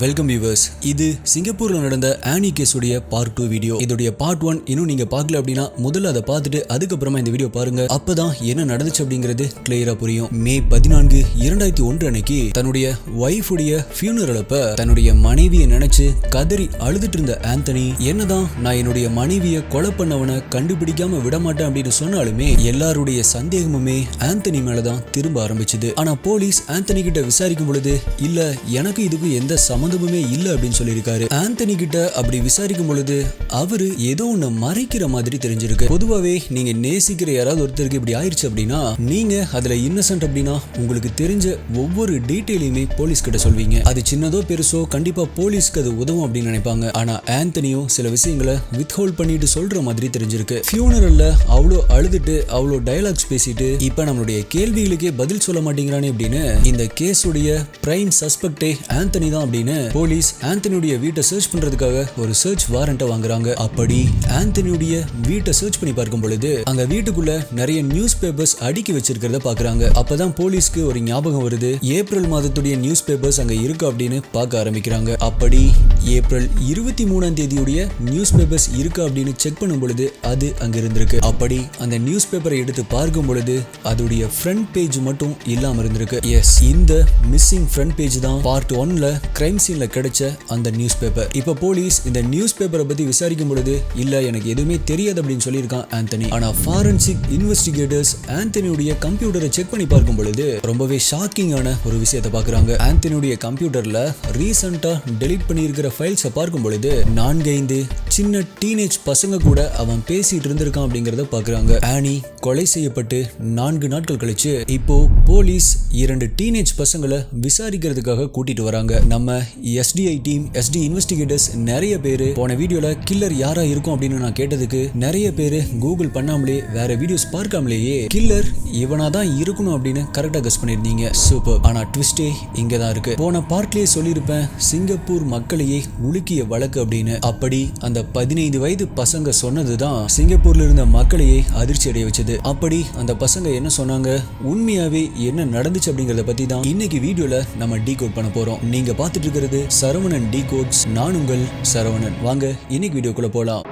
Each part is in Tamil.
Welcome viewers. இது சிங்கப்பூர்ல நடந்த ஆனி கேஸ் உடைய பார்ட் 2 வீடியோ. இதோடைய பார்ட் 1 இன்னும் நீங்க பார்க்கல அப்படின்னா முதல்ல அதை பார்த்துட்டு அதுக்கப்புறமா இந்த வீடியோ பாருங்க. அப்பதான் என்ன நடந்துச்சு அப்படிங்கிறது கிளியரா புரியும். மே 14, 2001 அன்னைக்கு தன்னுடைய வைஃப் உடைய ஃபியூனரல் அப்ப தன்னுடைய மனைவியை நினைச்சு கதறி அழுதுட்டு இருந்த ஆந்தனி, என்னதான் நான் என்னுடைய மனைவியை கொலை பண்ணவனை கண்டுபிடிக்காம விடமாட்டேன் அப்படின்னு சொன்னாலுமே எல்லாருடைய சந்தேகமுமே ஆந்தனி மேலதான் திரும்ப ஆரம்பிச்சது. ஆனா போலீஸ் ஆந்தனி கிட்ட விசாரிக்கும் பொழுது இல்ல எனக்கு இதுக்கு எந்த சம்பந்தமுமே இல்ல அப்படின்னு சொல்லியிருக்காரு. ஆந்தனி கிட்ட அப்படி விசாரிக்கும் பொழுது அவரு ஏதோ ஒண்ணு மறைக்கிற மாதிரி தெரிஞ்சிருக்கு. பொதுவாவே நீங்க நேசிக்கிற யாராவது ஒருத்தருக்கு இப்படி ஆயிடுச்சு அப்படின்னா நீங்க அதுல இன்னசென்ட் அப்படின்னா உங்களுக்கு தெரிஞ்ச ஒவ்வொரு டீட்டெயிலையுமே போலீஸ் கிட்ட சொல்வீங்க. அது சின்னதோ பெருசோ கண்டிப்பா போலீஸ்க்கு அது உதவும் அப்படின்னு நினைப்பாங்க. ஆனா ஆந்தனியோ சில விஷயங்களை வித்ஹோல்ட் பண்ணிட்டு சொல்ற மாதிரி தெரிஞ்சிருக்கு. ஃபியூனரல்ல அவ்வளோ அழுதுட்டு அவ்வளோ டயலாக்ஸ் பேசிட்டு இப்ப நம்மளுடைய கேள்விகளுக்கே பதில் சொல்ல மாட்டேங்கிறானே அப்படின்னு இந்த கேஸுடைய பிரைம் சஸ்பெக்டே ஆந்தனி தான் அப்படின்னு போலீஸ் ஆந்தனியுடைய வீட்டை சர்ச் பண்றதுக்காக ஒரு சர்ச் வாரண்ட்டை வாங்குறாங்க. அப்படி ஆந்தனியுடைய வீட்டை சர்ச் பண்ணி பார்க்கும் பொழுது அங்க வீட்டுக்குள்ள நிறைய நியூஸ் பேப்பர்ஸ் அடுக்கி வச்சிருக்கிறத பாக்குறாங்க. அப்பதான் போலீஸ்க்கு ஒரு ஞாபகம் வருது, ஏப்ரல் மாதத்துடைய நியூஸ் பேப்பர்ஸ் அங்க இருக்கு அப்படின்னு பார்க்க ஆரம்பிக்கிறாங்க. அப்படி ஏப்ரல் 23ஆம் தேதியுடைய நியூஸ் பேப்பர்ஸ் இருக்கு அப்படின்னு செக் பண்ணும் பொழுது அது அங்க இருந்திருக்கு. அப்படி அந்த நியூஸ் பேப்பரை எடுத்து பார்க்கும் பொழுது அதோடைய ஃப்ரண்ட் பேஜ் மட்டும் இல்லாம இருந்திருக்கு. எஸ், இந்த மிஸ்ஸிங் ஃப்ரண்ட் பேஜ் தான் பார்ட் 1ல கிரைம் சீன்ல கிடைச்ச அந்த நியூஸ் பேப்பர். இப்ப போலீஸ் இந்த நியூஸ் பேப்பரை பத்தி விசாரிக்கும் பொழுது இல்ல எனக்கு எதுவுமே தெரியாது அப்படின்னு சொல்லியிருக்கான் ஆந்தனி. ஆனா ஃபாரன்சிக் இன்வெஸ்டிகேட்டர்ஸ் ஆந்தனியுடைய கம்ப்யூட்டரை செக் பண்ணி பார்க்கும் பொழுது ரொம்பவே ஷாக்கிங்கான ஒரு விஷயத்தை பாக்குறாங்க. ஆந்தனியுடைய கம்ப்யூட்டர்ல ரீசெண்டா டெலீட் பண்ணியிருக்கிற ஃபைல்ஸை பார்க்கும் பொழுது 4-5 சின்ன டீனேஜ் பசங்க கூட அவன் பேசிட்டு இருந்திருக்கான் அப்படிங்கறத பாக்குறாங்க. ஆனி கொலை செய்யப்பட்டு 4 நாட்கள் கழிச்சு இப்போ போலீஸ் 2 டீனேஜ் பசங்களை விசாரிக்கிறதுக்காக கூட்டிட்டு வராங்க. நம்ம எஸ்டிஐ டீம், எஸ்டி இன்வெஸ்டிகேட்டர்ஸ் நிறைய பேரு போன வீடியோல கில்லர் யாரா இருக்கும் அப்படின்னு நான் கேட்டதுக்கு நிறைய பேரு கூகுள் பண்ணாமலே வேற வீடியோஸ் பார்க்காமலேயே கில்லர் இவனா தான் இருக்கணும் அப்படின்னு கரெக்டா கெஸ் பண்ணிருந்தீங்க. சூப்பர். ஆனா ட்விஸ்டே இங்க தான் இருக்கு. போன பார்ட்லயே சொல்லியிருப்பேன் சிங்கப்பூர் மக்களையே உலுக்கிய வழக்கு அப்படின்னு. அப்படி அந்த 15 வயது பசங்க சொன்னதுதான் சிங்கப்பூர்ல இருந்த மக்களையே அதிர்ச்சி அடைய வச்சது. அப்படி அந்த பசங்க என்ன சொன்னாங்க, உண்மையாவே என்ன நடந்துச்சு அப்படிங்கறத பத்தி தான் இன்னைக்கு வீடியோல நம்ம டீகோட் பண்ண போறோம். நீங்க பார்த்துட்டு இருக்கிறது சரவணன் டீகோட்ஸ். நான் உங்கள் சரவணன். வாங்க இன்னைக்கு வீடியோக்குள்ள போலாம்.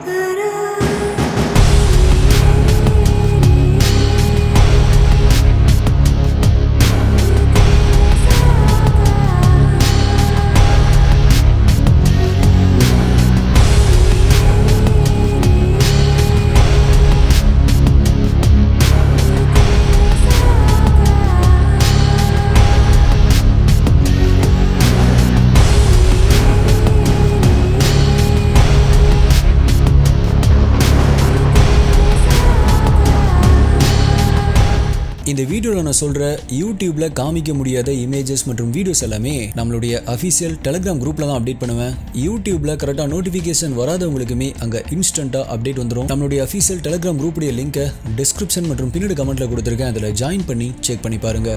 இந்த வீடியோல நான் சொல்ற யூடியூப்ல காமிக்க முடியாத இமேஜஸ் மற்றும் வீடியோஸ் எல்லாமே நம்மளுடைய அபிஷியல் டெலிகிராம் குரூப்ல தான் அப்டேட் பண்ணுவேன். யூடியூப்ல கரெக்டா நோட்டிபிகேஷன் வராதவங்களுக்குமே அங்க இன்ஸ்டன்டா அப்டேட் வந்துடும். நம்மளுடைய அபிஷியல் டெலிகிராம் குரூப்புடைய லிங்கை டிஸ்கிரிப்ஷன் மற்றும் பின்னாடி கமெண்ட்ல கொடுத்துருக்கேன். அதுல ஜாயின் பண்ணி செக் பண்ணி பாருங்க.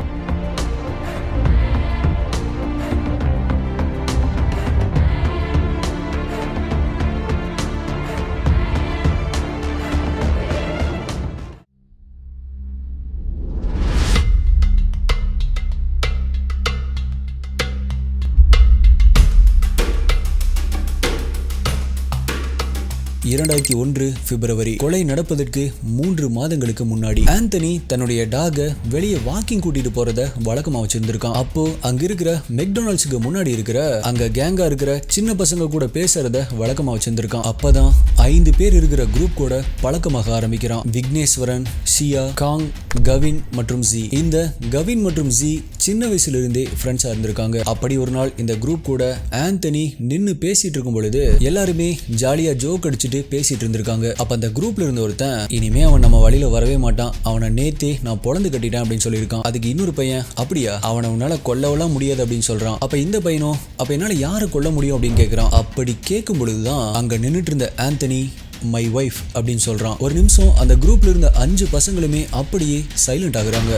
பிப்ரவரி 2001 கொலை நடப்பதற்கு 3 மாதங்களுக்கு முன்னாடி ஆந்தனி தன்னுடைய டாக வெளியே வாக்கிங் கூட்டிட்டு போறத வழக்கமா வச்சிருந்திருக்கான். அப்போ அங்க இருக்கிற மெக்டொனால்ட்ஸ்க்கு முன்னாடி இருக்கிற அங்க கேங்கா இருக்கிற சின்ன பசங்க கூட பேசுறத வழக்கமா வச்சிருந்திருக்கான். அப்பதான் 5 பேர் இருக்கிற குரூப் கூட பழக்கமாக ஆரம்பிக்கிறான். விக்னேஸ்வரன், ஷியா, காங், கவின் மற்றும் ஜி. இந்த கவின் மற்றும் ஜி சின்ன வயசுல இருந்தே ஃப்ரெண்ட்ஸா இருந்திருக்காங்க. அப்படி ஒரு நாள் இந்த குரூப் கூட ஆந்தனி நின்னு பேசிட்டு இருக்கும் பொழுது எல்லாருமே ஜாலியா ஜோக் அடிச்சுட்டு பேசிட்டு இருந்திருக்காங்க. அப்ப அந்த குரூப்ல இருந்த ஒருத்தன் இனிமே அவன் நம்ம வழியில வரவே மாட்டான், அவனை நேத்தே நான் பொழந்து கட்டிட்டேன் அப்படின்னு சொல்லியிருக்கான். அதுக்கு இன்னொரு பையன், அப்படியா, அவனை உன்னால கொல்லவெல்லாம் முடியாது அப்படின்னு சொல்றான். அப்ப இந்த பையனும் அப்ப என்னால யாரை கொல்ல முடியும் அப்படின்னு கேட்கிறான். அப்படி கேட்கும் பொழுதுதான் அங்க நின்னுட்டு இருந்த ஆந்தனி மை வைஃப் அப்படின்னு சொல்றான். ஒரு நிமிஷம் அந்த குரூப்ல இருந்த 5 பசங்களுமே அப்படியே சைலண்ட் ஆகுறாங்க.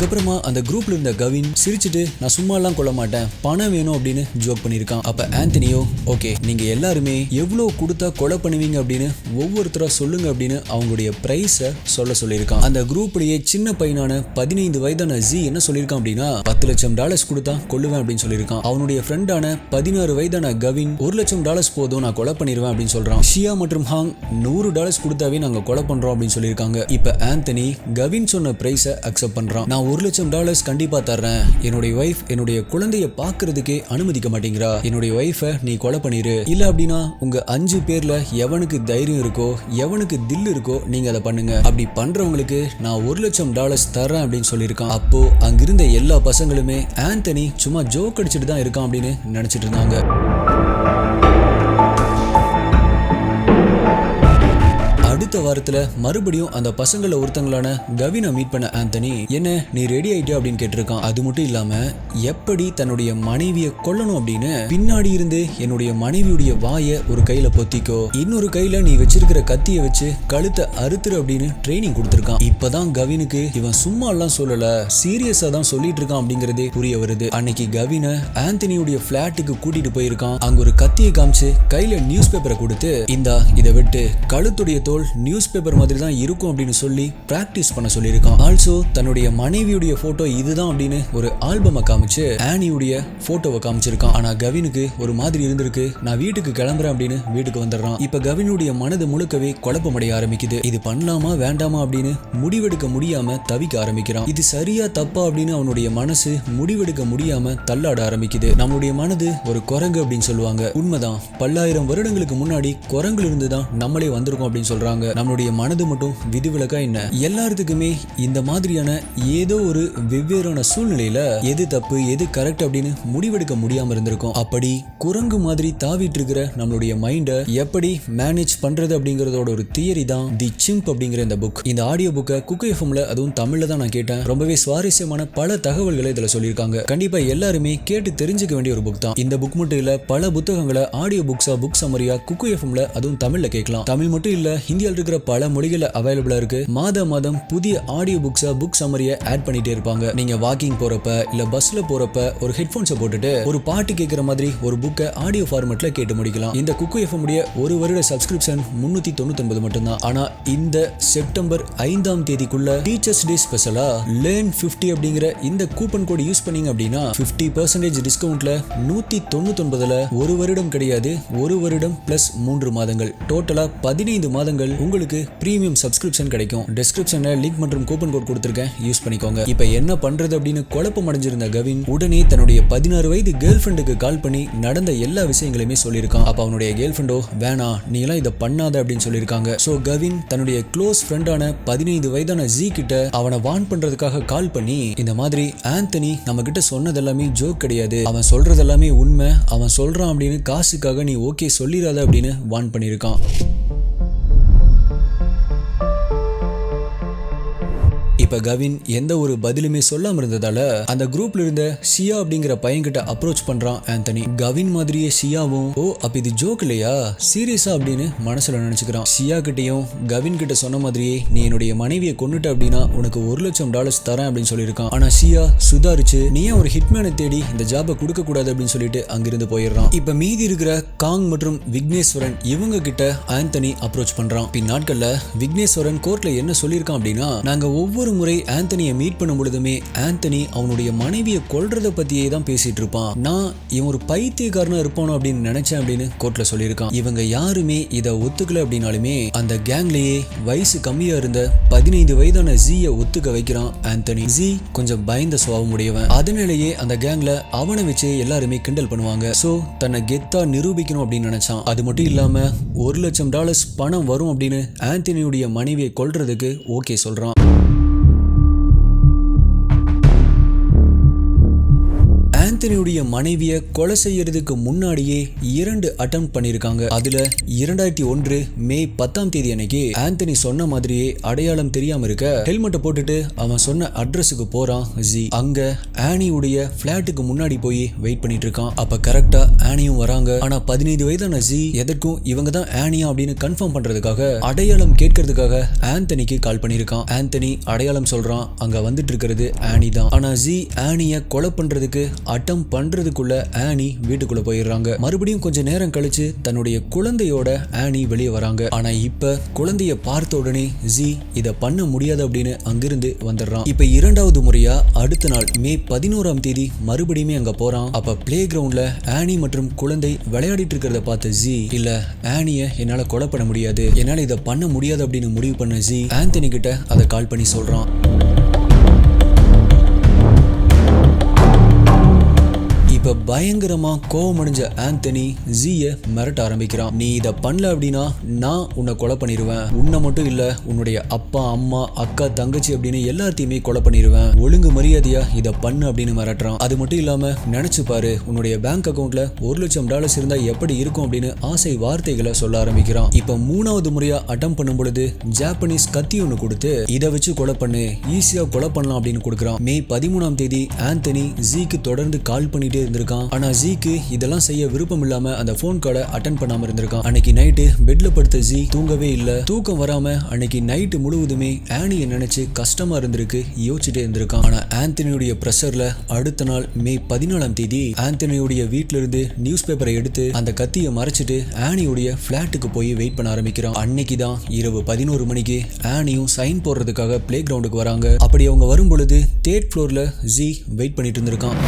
அதுக்கப்புறமா அந்த குரூப்ல இருந்த கவின் சிரிச்சுட்டு நான் சும்மா எல்லாம் கொள்ள மாட்டேன், பணம் வேணும் அப்படின்னு ஜோக் பண்ணிருக்கான். அப்ப ஆந்தனியோ ஓகே நீங்க எல்லாருமே எவ்வளவு கொடுத்தா கொலை பண்ணுவீங்க அப்படின்னு ஒவ்வொருத்தரா சொல்லுங்க அப்படின்னு அவங்களுடைய பிரைஸ சொல்லியிருக்கான். அந்த குரூப்லயே சின்ன பையனான 15 வயதான ஜி என்ன சொல்லியிருக்கான் அப்படின்னா $10 லட்சம் கொடுத்தா கொல்லுவேன் அப்படின்னு சொல்லியிருக்கான். அவனுடைய ஃப்ரெண்டான 16 வயதான கவின் $1 லட்சம் போதும் நான் கொலை பண்ணிடுவேன் அப்படின்னு சொல்றான். ஷியா மற்றும் ஹாங் $100 கொடுத்தாவே நாங்க கொலை பண்றோம் அப்படின்னு சொல்லியிருக்காங்க. இப்ப ஆந்தனி கவின் சொன்ன பிரைஸ அக்செப்ட் பண்றான். நான் $1 லட்சம் கண்டிப்பா தர்றேன், என்னுடைய வைஃப் என்னுடைய குழந்தைய பாக்குறதுக்கே அனுமதிக்க மாட்டேங்கிறா, என்னுடைய வைஃபை நீ கொலை பண்ணிரு, இல்ல அப்படின்னா உங்க 5 பேர்ல எவனுக்கு தைரியம் இருக்கோ எவனுக்கு தில் இருக்கோ நீங்க அதை பண்ணுங்க, அப்படி பண்றவங்களுக்கு நான் $1 லட்சம் தர்றேன் அப்படின்னு சொல்லியிருக்கான். அப்போ அங்கிருந்த எல்லா பசங்களுமே ஆந்தனி சும்மா ஜோக் அடிச்சுட்டு தான் இருக்கான் அப்படின்னு நினைச்சிட்டு இருந்தாங்க. அடுத்த வாரத்துல மறுபடியும் அந்த பசங்கள ஒருத்தங்களான கவினை மீட் பண்ண ஆந்தனி என்ன நீ ரெடி ஆயிட்டு அப்படின்னு கேட்டிருக்கான். அது மட்டும் இல்லாம எப்படி தன்னுடைய மனைவியை கொல்லணும் அப்படின்னு பின்னாடி இருந்து என்னுடைய மனைவியுடைய வாயை ஒரு கையில பொத்திக்கோ, இன்னொரு கையில நீ வச்சிருக்கிற கத்தியை வச்சு கழுத்தை அறுத்துரு அப்படின்னு ட்ரைனிங் கொடுத்திருக்கான். இப்பதான் கவினுக்கு இவன் சும்மா எல்லாம் சொல்லல, சீரியஸா தான் சொல்லிட்டு இருக்கான் அப்படிங்கறதே புரிய வருது. அன்னைக்கு கவினை ஆந்தனியுடைய பிளாட்டுக்கு கூட்டிட்டு போயிருக்கான். அங்க ஒரு கத்தியை காமிச்சு கையில நியூஸ் பேப்பரை கொடுத்து இந்தா இதை விட்டு கழுத்துடைய தோல் நியூஸ் பேப்பர் மாதிரி தான் இருக்கும் அப்படின்னு சொல்லி பிராக்டிஸ் பண்ண சொல்லியிருக்கான். ஆல்சோ தன்னுடைய மனைவியுடைய போட்டோ இதுதான் அப்படின்னு ஒரு ஆல்பமை காமிச்சு ஆனியுடைய போட்டோவை காமிச்சிருக்கான். ஆனா கவினுக்கு ஒரு மாதிரி இருந்திருக்கு. நான் வீட்டுக்கு கிளம்புறேன் அப்படின்னு வீட்டுக்கு வந்துடுறான். இப்ப கவினுடைய மனது முழுக்கவே குழப்பமடைய ஆரம்பிக்குது. இது பண்ணலாமா வேண்டாமா அப்படின்னு முடிவெடுக்க முடியாம தவிக்க ஆரம்பிக்கிறான். இது சரியா தப்பா அப்படின்னு அவனுடைய மனசு முடிவெடுக்க முடியாம தள்ளாட ஆரம்பிக்குது. நம்மளுடைய மனது ஒரு குரங்கு அப்படின்னு சொல்லுவாங்க. உண்மைதான், பல்லாயிரம் வருடங்களுக்கு முன்னாடி குரங்குல இருந்து தான் நம்மளே வந்திருக்கோம் அப்படின்னு சொல்றாங்க. நம்மளுடைய மனது மட்டும் விதிவிலக்கா என்ன? எல்லாத்துக்குமே இந்த மாதிரியான ஏதோ ஒரு வெவ்வேறான சூழ்நிலையில எது தப்பு எது கரெக்ட் அப்படின்னு முடிவெடுக்க முடியாம இருந்திருக்கும். அப்படி குரங்கு மாதிரி தாவிட்டு இருக்கிற நம்மளுடைய மைண்ட எப்படி மேனேஜ் பண்றது அப்படிங்கறதோட ஒரு தியரி தான் தி சிம்ப் அப்படிங்கிற இந்த புக். இந்த ஆடியோ புக்கை குக்கு எஃப்எம்ல அதுவும் தமிழ்ல தான் நான் கேட்டேன். ரொம்பவே சுவாரஸ்யமான பல தகவல்களை இதுல சொல்லியிருக்காங்க. கண்டிப்பா எல்லாருமே கேட்டு தெரிஞ்சுக்க வேண்டிய ஒரு புக் தான். இந்த புக் மட்டும் இல்ல, பல புத்தகங்களை ஆடியோ புக்ஸா புக் சம்மரியா குக்கு எஃப்எம்ல அதுவும் தமிழ்ல கேட்கலாம். தமிழ் மட்டும் இல்ல, ஹிந்தியால் இருக்கிற பல மொழிகள் அவைலபிளா இருக்கு. மாதம் புதிய ஆடியோ புக்ஸா புக் சம்மரியை ஆட் பண்ணிட்டே இருப்பாங்க. நீங்க வாக்கிங் போறப்ப இல்ல பஸ்ல போறப்ப ஒரு ஹெட்போன்ஸை போட்டுட்டு ஒரு பாட்டு கேட்கிற மாதிரி ஒரு புக்கை ஆடியோ ஃபார்மேட்ல கேட்டு முடிக்கலாம். இந்த குக்கு எஃப்எம் உடைய ஒரு வருட சப்ஸ்கிரிப்ஷன் 399 மட்டும்தான். ஆனா இந்த செப்டம்பர் 5ஆம் தேதிக்குள்ள டீச்சர்ஸ் டே ஸ்பெஷலா லேர்ன் 50 அப்படிங்கிற இந்த கூப்பன் கோட் யூஸ் பண்ணீங்க அப்படின்னா 50% டிஸ்கவுண்ட்ல 199ல ஒரு வருடம் கிடையாது, ஒரு வருடம் பிளஸ் 3 மாதங்கள், டோட்டலா 15 மாதங்கள் உங்களுக்கு பிரீமியம் சப்ஸ்கிரிப்ஷன் கிடைக்கும். டிஸ்கிரிப்ஷன்ல லிங்க் மற்றும் கூப்பன் கோட் கொடுத்திருக்கேன், யூஸ் பண்ணிக்கோங்க. இப்போ என்ன பண்றது அப்படின்னு குழப்பம் அடைஞ்சிருந்த கவின் உடனே தன்னுடைய 16 வயது கேர்ள் ஃப்ரெண்டுக்கு கால் பண்ணி நடந்த எல்லா விஷயங்களையுமே சொல்லியிருக்கான். அப்ப அவனுடைய கேர்ள் ஃப்ரெண்டோ வேணா நீ எல்லாம் இதை பண்ணாத அப்படின்னு சொல்லியிருக்காங்க. சோ கவின் தன்னுடைய க்ளோஸ் ஃப்ரெண்டான 15 வயதான ஜி கிட்ட அவனை வார்ன் பண்றதுக்காக கால் பண்ணி இந்த மாதிரி ஆந்தனி நம்ம கிட்ட சொன்னது எல்லாமே ஜோக் கிடையாது, அவன் சொல்றது எல்லாமே உண்மை, அவன் சொல்றான் அப்படின்னு காசுக்காக நீ ஓகே சொல்லிடாத அப்படின்னு வார்ன் பண்ணியிருக்கான். இப்ப கவின் எந்த ஒரு பதிலுமே சொல்லாம இருந்ததால அந்த குரூப்ல இருந்த ஷியா அப்படிங்கிற பையன்கிட்ட அப்ரோச் பண்றான் ஆந்தனி. கவின் மாதிரியே ஷியாவும் ஓ அப்ப இது ஜோக் இல்லையா சீரியஸா அப்படின்னு மனசுல நினைச்சுக்கிறான். ஷியா கிட்டையும் கவின் கிட்ட சொன்ன மாதிரியே நீ என்னுடைய மனைவியை கொன்னுட்ட அப்படின்னா உனக்கு $1 லட்சம் தரேன் அப்படின்னு சொல்லியிருக்கான். ஆனா ஷியா சுதாரிச்சு நீ ஏன் ஒரு ஹிட்மேனை தேடி இந்த ஜாபை கொடுக்க கூடாது அப்படின்னு சொல்லிட்டு அங்கிருந்து போயிடுறான். இப்ப மீதி இருக்கிற காங் மற்றும் விக்னேஸ்வரன் இவங்க கிட்ட ஆந்தனி அப்ரோச் பண்றான். பின்னாட்கள்ல விக்னேஸ்வரன் கோர்ட்ல என்ன சொல்லியிருக்கான் அப்படின்னா நாங்க ஒவ்வொரு முறை ஆந்தனியை மீட் பண்ணும் பொழுதுமே ஆந்தனி அவனுடைய மனைவியை கொல்றத பத்தியே தான் பேசிட்டு இருப்பான், நான் இவன் ஒரு பைத்தியக்காரனா இருப்பானோ அப்படின்னு நினைச்சேன் அப்படின்னு கோர்ட்ல சொல்லியிருக்கான். இவங்க யாருமே இதை ஒத்துக்கல அப்படின்னாலுமே அந்த கேங்லயே வயசு கம்மியா இருந்த 15 வயதான ஜியை ஒத்துக்க வைக்கிறான் ஆந்தனி. ஜி கொஞ்சம் பயந்த சுபாவம் உடையவன், அதனாலேயே அந்த கேங்ல அவனை வச்சு எல்லாருமே கிண்டல் பண்ணுவாங்க. சோ தன்னை கெத்தா நிரூபிக்கணும் அப்படின்னு நினைச்சான். அது மட்டும் இல்லாம $1 லட்சம் பணம் வரும் அப்படின்னு ஆந்தனியுடைய மனைவியை கொல்றதுக்கு ஓகே சொல்றான். ஆந்தனியுடைய மனைவிய கொலை செய்யறதுக்கு முன்னாடியே 2 அட்டெம்ப்ட் பண்ணிருக்காங்க. அதுல 2001 மே 10ஆம் தேதி அன்னைக்கு ஆந்தனி சொன்ன மாதிரியே அடையாளம் தெரியாம இருக்க ஹெல்மெட்டை போட்டுட்டு அவன் சொன்ன அட்ரஸுக்கு போறான் ஜி. அங்க ஆனியுடைய பிளாட்டுக்கு முன்னாடி போய் வெயிட் பண்ணிட்டு இருக்கான். அப்ப கரெக்டா ஆனியும் வராங்க. ஆனா 15 வயதான ஜி எதற்கும் இவங்க தான் ஆனியா அப்படின்னு கன்ஃபார்ம் பண்றதுக்காக அடையாளம் கேட்கறதுக்காக ஆந்தனிக்கு கால் பண்ணிருக்கான். ஆந்தனி அடையாளம் சொல்றான், அங்க வந்துட்டு இருக்கிறது ஆனி தான். ஆனா ஜி ஆனிய கொலை பண்றதுக்கு அட்டம் பண்றதுக்குள்ள ஆனி வீட்டுக்குள்ள போயிடுறாங்க. மறுபடியும் கொஞ்ச நேரம் கழிச்சு தன்னுடைய குழந்தையோட ஆனி வெளியே வராங்க. ஆனா இப்ப குழந்தைய பார்த்த உடனே ஜி இத பண்ண முடியாது அப்படின்னு அங்கிருந்து வந்துடுறான். இப்ப 2வது முறையா அடுத்த நாள் மே 11ஆம் தேதி மறுபடியுமே அங்க போறான். அப்ப பிளே கிரவுண்ட்ல ஆனி மற்றும் குழந்தை விளையாடிட்டு இருக்கிறத பார்த்த ஜி, இல்ல ஆனிய என்னால கொலை பண்ண முடியாது, என்னால இத பண்ண முடியாது அப்படின்னு முடிவு பண்ண ஜி ஆந்தனி கிட்ட அதை கால் பண்ணி சொல்றான். இப்ப பயங்கரமா கோவமடைஞ்ச ஆந்தனி ஜிய மிரட்ட ஆரம்பிக்கிறான். நீ இத பண்ணல அப்படின்னா நான் உன்னை கொலை பண்ணிடுவேன். உன்னை மட்டும் இல்ல, உன்னுடைய அப்பா அம்மா அக்கா தங்கச்சி அப்படின்னு எல்லாத்தையுமே கொலை பண்ணிடுவேன். ஒழுங்கு மரியாதையா இத பண்ணு அப்படின்னு மிரட்டுறான். அது மட்டும் இல்லாம நினைச்சு பாரு, உன்னுடைய பேங்க் அக்கவுண்ட்ல $1,00,000 இருந்தா எப்படி இருக்கும் அப்படின்னு ஆசை வார்த்தைகளை சொல்ல ஆரம்பிக்கிறான். இப்ப 3வது முறையா அட்டம் பண்ணும் பொழுது ஜாப்பனீஸ் கத்தி ஒண்ணு கொடுத்து இதை வச்சு கொலை பண்ணு, ஈஸியா கொலை பண்ணலாம் அப்படின்னு கொடுக்குறான். மே 13ஆம் தேதி ஆந்தனி ஜிக்கு தொடர்ந்து கால் பண்ணிட்டே இருந்திருக்கான். ஆனா ஜிக்கு இதெல்லாம் செய்ய விருப்பம் இல்லாம அந்த போன் காலை அட்டெண்ட் பண்ணாம இருந்திருக்கான். அன்னைக்கு நைட்டு பெட்ல படுத்த ஜி தூங்கவே இல்ல. தூக்கம் வராம அன்னைக்கு நைட்டு முழுவதுமே ஆனியை நினைச்சு கஷ்டமா இருந்திருக்கு, யோசிச்சுட்டே இருந்திருக்கான். ஆனா ஆந்தனியுடைய பிரஷர்ல அடுத்த நாள் மே 14ஆம் தேதி ஆந்தனியுடைய வீட்ல இருந்து நியூஸ் பேப்பரை எடுத்து அந்த கத்தியை மறைச்சிட்டு ஆனியுடைய பிளாட்டுக்கு போய் வெயிட் பண்ண ஆரம்பிக்கிறான். அன்னைக்கு தான் இரவு 11 மணிக்கு ஆனியும் சைன் போடுறதுக்காக பிளே கிரவுண்டுக்கு வராங்க. அப்படி அவங்க வரும் பொழுது 3rd ஃப்ளோர்ல ஜி வெயிட் பண்ணிட்டு இருந்திருக்கான்.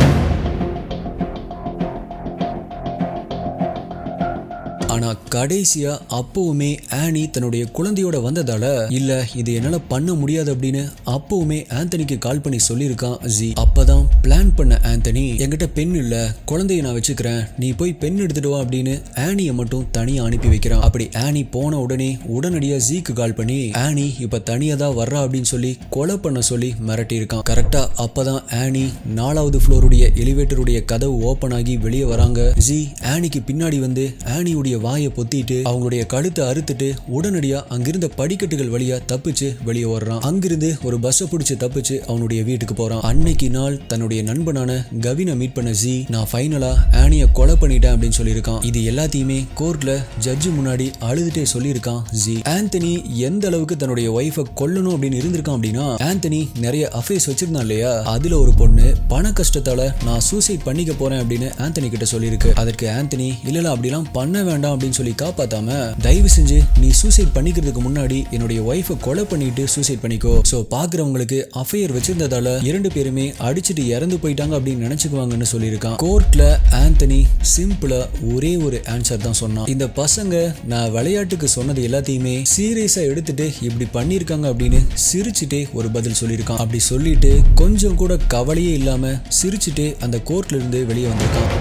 ஆனா கடைசியா அப்பவுமே ஆனி தன்னுடைய குழந்தையோட வந்ததால இல்ல இது என்னால பண்ண முடியாது அப்படின்னு அப்பவுமே ஆந்தனிக்கு கால் பண்ணி சொல்லியிருக்கான் ஜி. அப்பதான் பிளான் பண்ண ஆந்தனி, என்கிட்ட பெண் இல்ல, குழந்தைய நான் வச்சுக்கிறேன், நீ போய் பெண் எடுத்துட்டு வா அப்படின்னு ஆனியை மட்டும் தனியா அனுப்பி வைக்கிறான். அப்படி ஆனி போன உடனே உடனடியா ஜிக்கு கால் பண்ணி ஆனி இப்ப தனியா தான் வர்றா அப்படின்னு சொல்லி கொலை பண்ண சொல்லி மிரட்டி இருக்கான். கரெக்டா அப்பதான் ஆனி 4வது ஃப்ளோருடைய எலிவேட்டருடைய கதவு ஓபன் ஆகி வெளியே வராங்க. ஜி ஆனிக்கு பின்னாடி வந்து ஆனியுடைய வாயை பொத்திட்டு அவங்களுடைய கழுத்தை அறுத்துட்டு உடனடியா அங்கிருந்த படிக்கட்டுகள் வழியா தப்பிச்சு வெளியே வர்றான். அங்கிருந்து ஒரு பஸ்ஸை பிடிச்சு தப்பிச்சு அவனுடைய வீட்டுக்கு போறான். அன்னைக்கு நாள் தன்னுடைய நண்பனான கவினை மீட் பண்ண ஜி, நான் ஃபைனலா ஆனிய கொலை பண்ணிட்டேன் அப்படின்னு சொல்லியிருக்கான். இது எல்லாத்தையுமே கோர்ட்ல ஜட்ஜு முன்னாடி அழுதுட்டே சொல்லியிருக்கான் ஜி. ஆந்தனி எந்த அளவுக்கு தன்னுடைய ஒய்ஃபை கொல்லணும் அப்படின்னு இருந்திருக்கான் அப்படின்னா, ஆந்தனி நிறைய அஃபேர்ஸ் வச்சிருந்தான் இல்லையா, அதுல ஒரு பொண்ணு பண கஷ்டத்தால நான் சூசைட் பண்ணிக்க போறேன் அப்படின்னு ஆந்தனி கிட்ட சொல்லியிருக்கு. அதற்கு ஆந்தனி இல்ல அப்படிலாம் பண்ண வேண்டாம் அப்படின்னு சொல்லி காப்பாத்தாம, தயவு செஞ்சு நீ சூசைட் பண்ணிக்கிறதுக்கு முன்னாடி என்னுடைய ஒய்ஃபை கொலை பண்ணிட்டு சூசைட் பண்ணிக்கோ. சோ பாக்குறவங்களுக்கு அஃபேர் வச்சிருந்ததால 2 பேருமே அடிச்சுட்டு இறந்து போயிட்டாங்க அப்படின்னு நினைச்சுக்குவாங்கன்னு சொல்லியிருக்கான். கோர்ட்ல ஆந்தனி சிம்பிளா ஒரே ஒரு ஆன்சர் தான் சொன்னான். இந்த பசங்க நான் விளையாட்டுக்கு சொன்னது எல்லாத்தையுமே சீரியஸா எடுத்துட்டு இப்படி பண்ணிருக்காங்க அப்படின்னு சிரிச்சுட்டே ஒரு பதில் சொல்லியிருக்கான். அப்படி சொல்லிட்டு கொஞ்சம் கூட கவலையே இல்லாம சிரிச்சுட்டே அந்த கோர்ட்ல இருந்து வெளியே வந்திருக்கான்.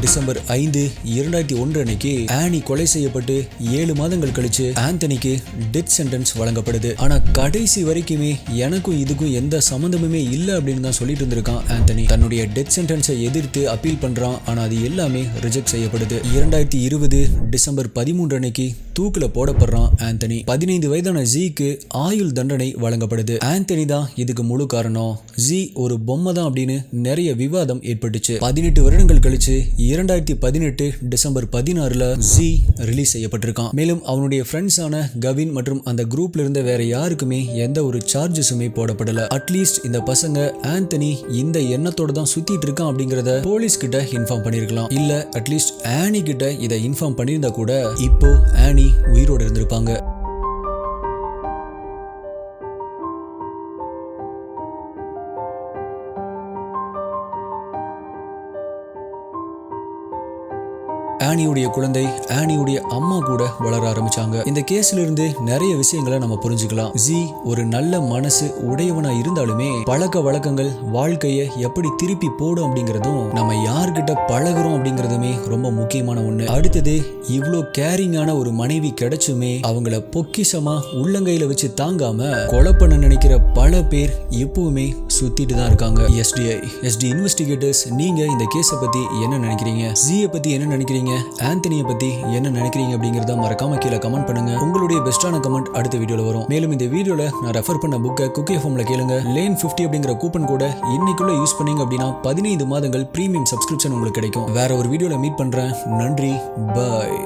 டிசம்பர் 5, 2001 அன்னைக்கு ஆனி கொலை செய்யப்பட்டு 7 மாதங்கள் கழிச்சு ஆந்தனிக்கு டெத் சென்டென்ஸ் வழங்கப்படுது. ஆனா கடைசி வரைக்குமே எனக்கும் இதுக்கும் எந்த சம்பந்தமுமே இல்ல அப்படின்னு தான் சொல்லிட்டு இருந்திருக்கான் ஆந்தனி. தன்னுடைய டெத் சென்டென்ஸை எதிர்த்து அப்பீல் பண்றான். ஆனா அது எல்லாமே ரிஜெக்ட் செய்யப்படுது. 2020 டிசம்பர் 13 அன்னைக்கு தூக்குல போடப்படுறான் ஆந்தனி. 15 வயதான ஜிக்கு ஆயுள் தண்டனை வழங்கப்படுது. ஆந்தனி தான் இதுக்கு முழு காரணம், ஜி ஒரு பொம்மை தான் அப்படின்னு நிறைய விவாதம் ஏற்பட்டுச்சு. 18 வருடங்கள் கழிச்சு 2018 டிசம்பர் 16 ஜி ரிலீஸ் செய்யப்பட்டிருக்கான். மேலும் அவனுடைய ஃப்ரெண்ட்ஸான கவின் மற்றும் அந்த குரூப்ல இருந்த வேற யாருக்குமே எந்த ஒரு சார்ஜஸுமே போடப்படல. அட்லீஸ்ட் இந்த பசங்க ஆந்தனி இந்த எண்ணத்தோட தான் சுத்திட்டு இருக்கான் அப்படிங்கறத போலீஸ் கிட்ட இன்ஃபார்ம் பண்ணிருக்கலாம். இல்ல அட்லீஸ்ட் ஆனி கிட்ட இதை இன்ஃபார்ம் பண்ணியிருந்தா கூட இப்போ ஆனி உயிரோடு இருந்திருப்பாங்க. ஆனியுடைய குழந்தை ஆனியுடைய அம்மா கூட வளர ஆரம்பிச்சாங்க. இந்த கேஸ்ல இருந்து நிறைய விஷயங்களை நம்ம புரிஞ்சுக்கலாம். ஜி ஒரு நல்ல மனசு உடையவனா இருந்தாலுமே பழக்க வழக்கங்கள் வாழ்க்கையை எப்படி திருப்பி போடும் அப்படிங்கறதும் நம்ம யார்கிட்ட பழகுறோம் அப்படிங்கறதுமே ரொம்ப முக்கியமான ஒண்ணு. அடுத்தது இவ்ளோ கேரிங்கான ஒரு மனைவி கிடைச்சுமே அவங்கள பொக்கிஷமா உள்ளங்கையில வச்சு தாங்காம கொலை பண்ண நினைக்கிற பல பேர் எப்பவுமே சுத்திட்டு தான் இருக்காங்க. எஸ்டி இன்வெஸ்டிகேட்டர்ஸ், நீங்க இந்த கேஸை பத்தி என்ன நினைக்கிறீங்க? ஜியை பத்தி என்ன நினைக்கிறீங்க? ஆந்தனியை பத்தி என்ன நினைக்கிறீங்க அப்படிங்கறத மறக்காம கீழே கமெண்ட் பண்ணுங்க. உங்களுடைய பெஸ்டான கமெண்ட் அடுத்த வீடியோல வரும். மேலும் இந்த வீடியோல நான் ரெஃபர் பண்ண புக்கை குக்கி எஃப்எம்ல கேளுங்க. லேன் 50 அப்படிங்கிற கூப்பன் கூட இன்னைக்குள்ள யூஸ் பண்ணீங்க அப்படின்னா 15 மாதங்கள் பிரீமியம் சப்ஸ்கிரிப்ஷன் உங்களுக்கு கிடைக்கும். வேற ஒரு வீடியோல மீட் பண்றேன். நன்றி, பாய்.